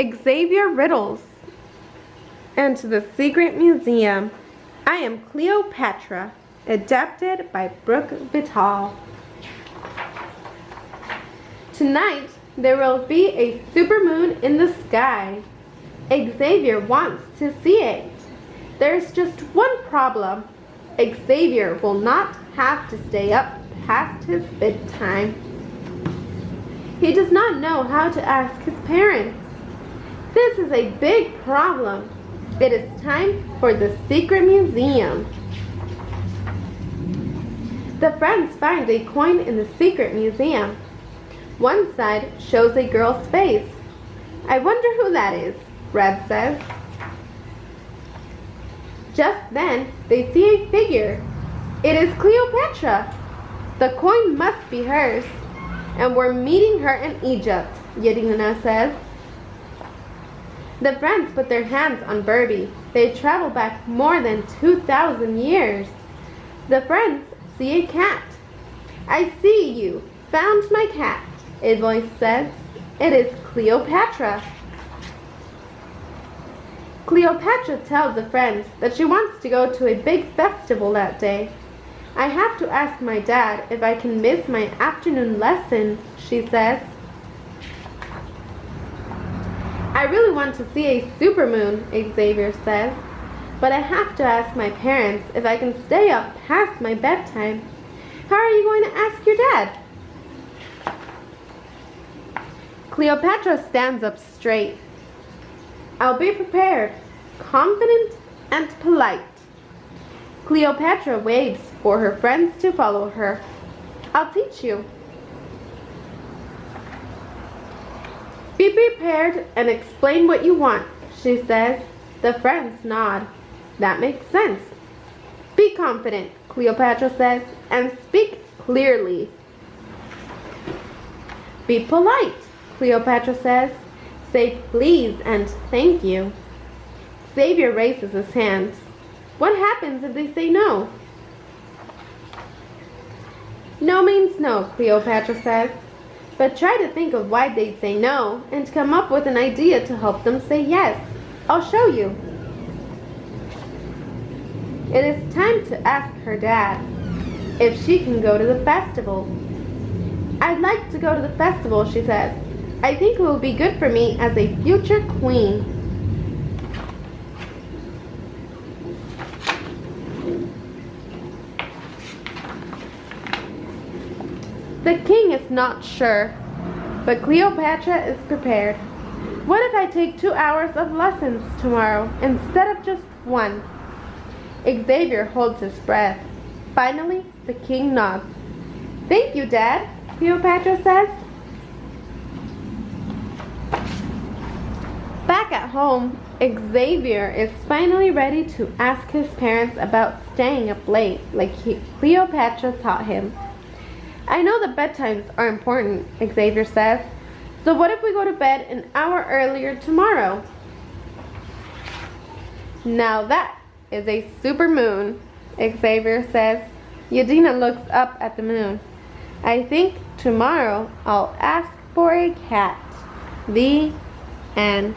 Xavier Riddles. And to the Secret Museum. I am Cleopatra, adapted by BROOKE VITALE. Tonight, there will be a supermoon in the sky. Xavier wants to see it. There's just one problem. Xavier will not have to stay up past his bedtime. He does not know how to ask his parents. This is a big problem. It is time for the Secret Museum. The friends find a coin in the Secret Museum. One side shows a girl's face. I wonder who that is, Red says. Just then, they see a figure. It is Cleopatra. The coin must be hers, and we're meeting her in Egypt, Yadina says. The friends put their hands on Birdie. They travel back more than 2,000 years. The friends see a cat. I see you. Found my cat, a voice says. It is Cleopatra. Cleopatra tells the friends that she wants to go to a big festival that day. I have to ask my dad if I can miss my afternoon lesson, she says. I really want to see a supermoon, Xavier says, but I have to ask my parents if I can stay up past my bedtime. How are you going to ask your dad? Cleopatra stands up straight. I'll be prepared, confident, and polite. Cleopatra waves for her friends to follow her. I'll teach you. Be prepared and explain what you want, she says. The friends nod. That makes sense. Be confident, Cleopatra says, and speak clearly. Be polite, Cleopatra says. Say please and thank you. Xavier raises his hands. What happens if they say no? No means no, Cleopatra says. But try to think of why they'd say no and come up with an idea to help them say yes. I'll show you. It is time to ask her dad if she can go to the festival. I'd like to go to the festival, she says. I think it will be good for me as a future queen. The king is not sure, but Cleopatra is prepared. What if I take 2 hours of lessons tomorrow instead of just 1? Xavier holds his breath. Finally, the king nods. Thank you, Dad, Cleopatra says. Back at home, Xavier is finally ready to ask his parents about staying up late like Cleopatra taught him. I know that bedtimes are important, Xavier says. So what if we go to bed an hour earlier tomorrow? Now that is a supermoon, Xavier says. Yadina looks up at the moon. I think tomorrow I'll ask for a cat. The end.